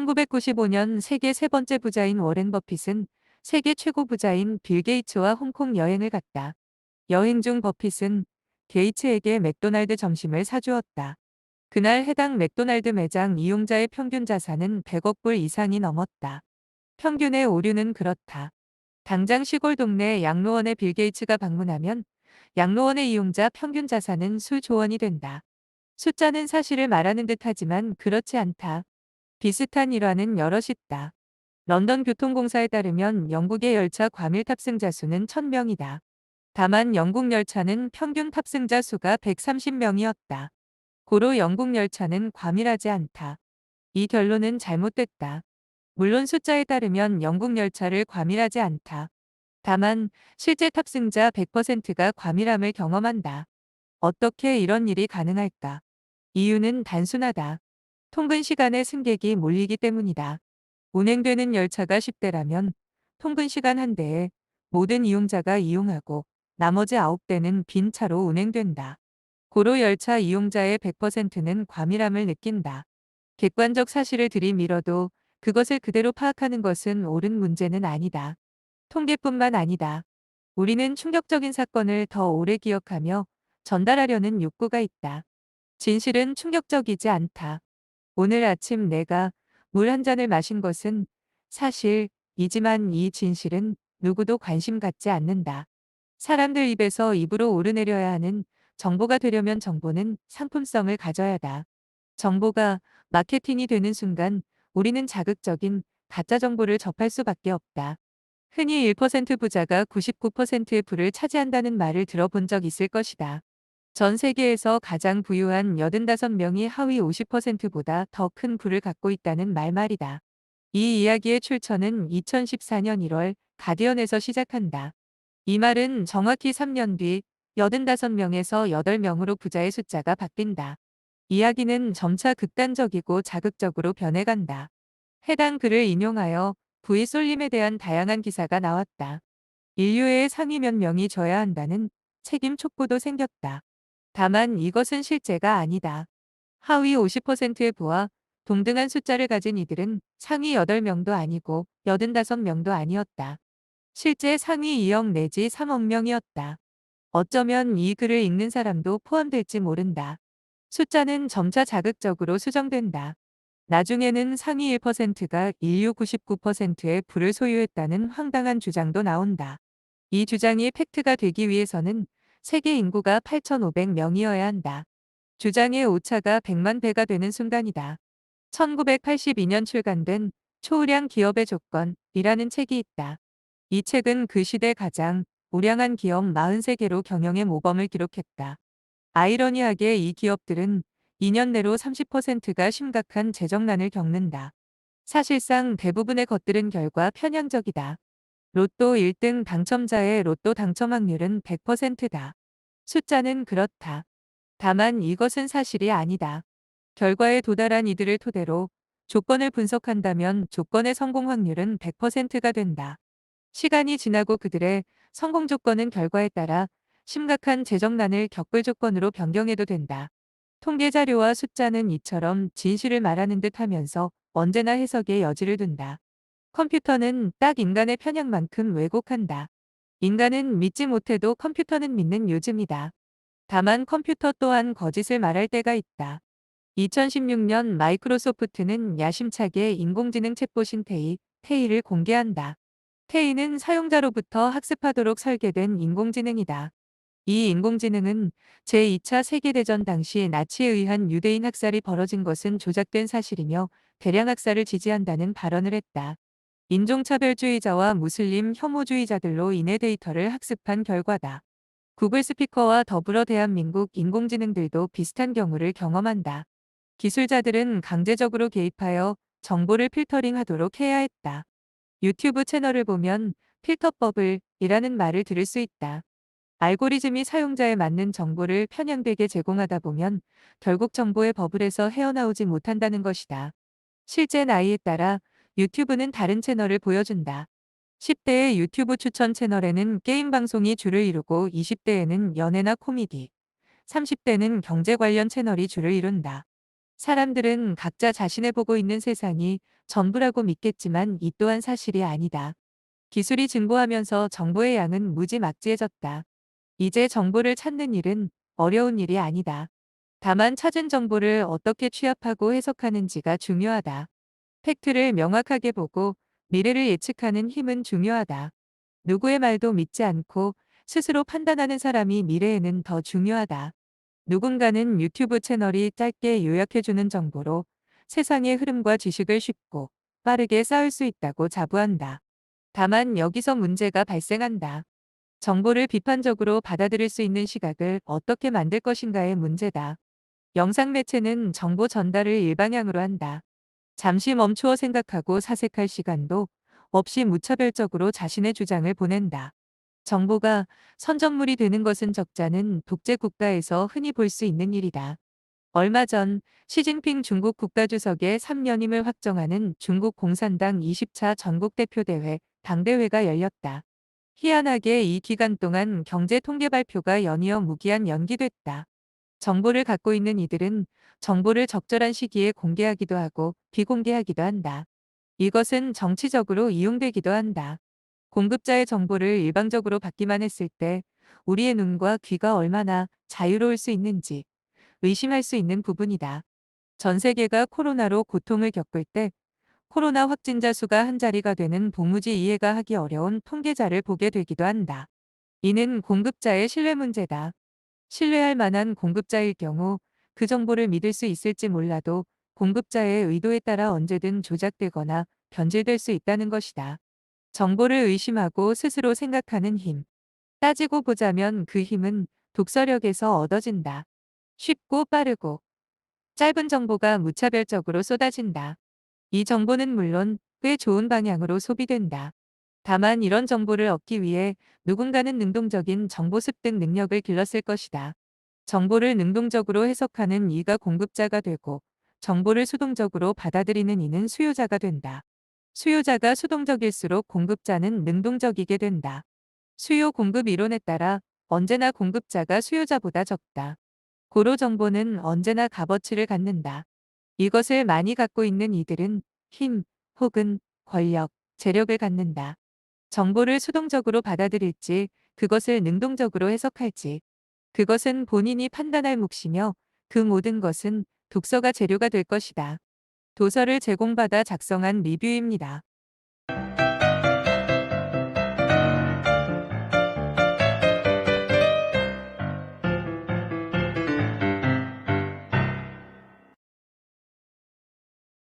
1995년 세계 세 번째 부자인 워렌 버핏은 세계 최고 부자인 빌 게이츠와 홍콩 여행을 갔다. 여행 중 버핏은 게이츠에게 맥도날드 점심을 사주었다. 그날 해당 맥도날드 매장 이용자의 평균 자산은 100억 불 이상이 넘었다. 평균의 오류는 그렇다. 당장 시골 동네 양로원에 빌 게이츠가 방문하면 양로원의 이용자 평균 자산은 수조 원이 된다. 숫자는 사실을 말하는 듯하지만 그렇지 않다. 비슷한 일화는 여럿 있다. 런던 교통공사에 따르면 영국의 열차 과밀 탑승자 수는 1000명이다. 다만 영국 열차는 평균 탑승자 수가 130명이었다. 고로 영국 열차는 과밀하지 않다. 이 결론은 잘못됐다. 물론 숫자에 따르면 영국 열차를 과밀하지 않다. 다만 실제 탑승자 100%가 과밀함을 경험한다. 어떻게 이런 일이 가능할까? 이유는 단순하다. 통근 시간에 승객이 몰리기 때문이다. 운행되는 열차가 10대라면 통근 시간 한 대에 모든 이용자가 이용하고 나머지 9대는 빈 차로 운행된다. 고로 열차 이용자의 100%는 과밀함을 느낀다. 객관적 사실을 들이밀어도 그것을 그대로 파악하는 것은 옳은 문제는 아니다. 통계뿐만 아니다. 우리는 충격적인 사건을 더 오래 기억하며 전달하려는 욕구가 있다. 진실은 충격적이지 않다. 오늘 아침 내가 물 한 잔을 마신 것은 사실이지만 이 진실은 누구도 관심 갖지 않는다. 사람들 입에서 입으로 오르내려야 하는 정보가 되려면 정보는 상품성을 가져야 한다. 정보가 마케팅이 되는 순간 우리는 자극적인 가짜 정보를 접할 수밖에 없다. 흔히 1% 부자가 99%의 부를 차지한다는 말을 들어본 적 있을 것이다. 전 세계에서 가장 부유한 85명이 하위 50%보다 더 큰 부를 갖고 있다는 말말이다. 이 이야기의 출처는 2014년 1월 가디언에서 시작한다. 이 말은 정확히 3년 뒤 85명에서 8명으로 부자의 숫자가 바뀐다. 이야기는 점차 극단적이고 자극적으로 변해간다. 해당 글을 인용하여 부의 쏠림에 대한 다양한 기사가 나왔다. 인류의 상위 몇 명이 져야 한다는 책임 촉구도 생겼다. 다만 이것은 실제가 아니다. 하위 50%의 부와 동등한 숫자를 가진 이들은 상위 8명도 아니고 85명도 아니었다. 실제 상위 2억 내지 3억 명이었다. 어쩌면 이 글을 읽는 사람도 포함될지 모른다. 숫자는 점차 자극적으로 수정된다. 나중에는 상위 1%가 인류 99%의 부를 소유했다는 황당한 주장도 나온다. 이 주장이 팩트가 되기 위해서는 세계 인구가 8,500명이어야 한다. 주장의 오차가 100만 배가 되는 순간이다. 1982년 출간된 초우량 기업의 조건이라는 책이 있다. 이 책은 그 시대 가장 우량한 기업 43개로 경영의 모범을 기록했다. 아이러니하게 이 기업들은 2년 내로 30%가 심각한 재정난을 겪는다. 사실상 대부분의 것들은 결과 편향적이다. 로또 1등 당첨자의 로또 당첨 확률은 100%다. 숫자는 그렇다. 다만 이것은 사실이 아니다. 결과에 도달한 이들을 토대로 조건을 분석한다면 조건의 성공 확률은 100%가 된다. 시간이 지나고 그들의 성공 조건은 결과에 따라 심각한 재정난을 겪을 조건으로 변경해도 된다. 통계 자료와 숫자는 이처럼 진실을 말하는 듯 하면서 언제나 해석의 여지를 둔다. 컴퓨터는 딱 인간의 편향만큼 왜곡한다. 인간은 믿지 못해도 컴퓨터는 믿는 요즘이다. 다만 컴퓨터 또한 거짓을 말할 때가 있다. 2016년 마이크로소프트는 야심차게 인공지능 챗봇인 테이를 공개한다. 테이는 사용자로부터 학습하도록 설계된 인공지능이다. 이 인공지능은 제2차 세계대전 당시 나치에 의한 유대인 학살이 벌어진 것은 조작된 사실이며 대량 학살을 지지한다는 발언을 했다. 인종차별주의자와 무슬림 혐오주의자들로 인해 데이터를 학습한 결과다. 구글 스피커와 더불어 대한민국 인공지능들도 비슷한 경우를 경험한다. 기술자들은 강제적으로 개입하여 정보를 필터링하도록 해야 했다. 유튜브 채널을 보면 필터버블이라는 말을 들을 수 있다. 알고리즘이 사용자에 맞는 정보를 편향되게 제공하다 보면 결국 정보의 버블에서 헤어나오지 못한다는 것이다. 실제 나이에 따라 유튜브는 다른 채널을 보여준다. 10대의 유튜브 추천 채널에는 게임 방송이 주를 이루고 20대에는 연애나 코미디, 30대는 경제 관련 채널이 주를 이룬다. 사람들은 각자 자신의 보고 있는 세상이 전부라고 믿겠지만 이 또한 사실이 아니다. 기술이 진보하면서 정보의 양은 무지막지해졌다. 이제 정보를 찾는 일은 어려운 일이 아니다. 다만 찾은 정보를 어떻게 취합하고 해석하는지가 중요하다. 팩트를 명확하게 보고 미래를 예측하는 힘은 중요하다. 누구의 말도 믿지 않고 스스로 판단하는 사람이 미래에는 더 중요하다. 누군가는 유튜브 채널이 짧게 요약해주는 정보로 세상의 흐름과 지식을 쉽고 빠르게 쌓을 수 있다고 자부한다. 다만 여기서 문제가 발생한다. 정보를 비판적으로 받아들일 수 있는 시각을 어떻게 만들 것인가의 문제다. 영상 매체는 정보 전달을 일방향으로 한다. 잠시 멈추어 생각하고 사색할 시간도 없이 무차별적으로 자신의 주장을 보낸다. 정보가 선전물이 되는 것은 적잖은 독재 국가에서 흔히 볼 수 있는 일이다. 얼마 전 시진핑 중국 국가주석의 3연임을 확정하는 중국 공산당 20차 전국대표대회 당대회가 열렸다. 희한하게 이 기간 동안 경제 통계 발표가 연이어 무기한 연기됐다. 정보를 갖고 있는 이들은 정보를 적절한 시기에 공개하기도 하고 비공개하기도 한다. 이것은 정치적으로 이용되기도 한다. 공급자의 정보를 일방적으로 받기만 했을 때 우리의 눈과 귀가 얼마나 자유로울 수 있는지 의심할 수 있는 부분이다. 전 세계가 코로나로 고통을 겪을 때 코로나 확진자 수가 한 자리가 되는 도무지 이해가 하기 어려운 통계자를 보게 되기도 한다. 이는 공급자의 신뢰 문제다. 신뢰할 만한 공급자일 경우 그 정보를 믿을 수 있을지 몰라도 공급자의 의도에 따라 언제든 조작되거나 변질될 수 있다는 것이다. 정보를 의심하고 스스로 생각하는 힘. 따지고 보자면 그 힘은 독서력에서 얻어진다. 쉽고 빠르고 짧은 정보가 무차별적으로 쏟아진다. 이 정보는 물론 꽤 좋은 방향으로 소비된다. 다만 이런 정보를 얻기 위해 누군가는 능동적인 정보 습득 능력을 길렀을 것이다. 정보를 능동적으로 해석하는 이가 공급자가 되고 정보를 수동적으로 받아들이는 이는 수요자가 된다. 수요자가 수동적일수록 공급자는 능동적이게 된다. 수요 공급 이론에 따라 언제나 공급자가 수요자보다 적다. 고로 정보는 언제나 값어치를 갖는다. 이것을 많이 갖고 있는 이들은 힘 혹은 권력, 재력을 갖는다. 정보를 수동적으로 받아들일지 그것을 능동적으로 해석할지 그것은 본인이 판단할 몫이며 그 모든 것은 독서가 재료가 될 것이다. 도서를 제공받아 작성한 리뷰입니다.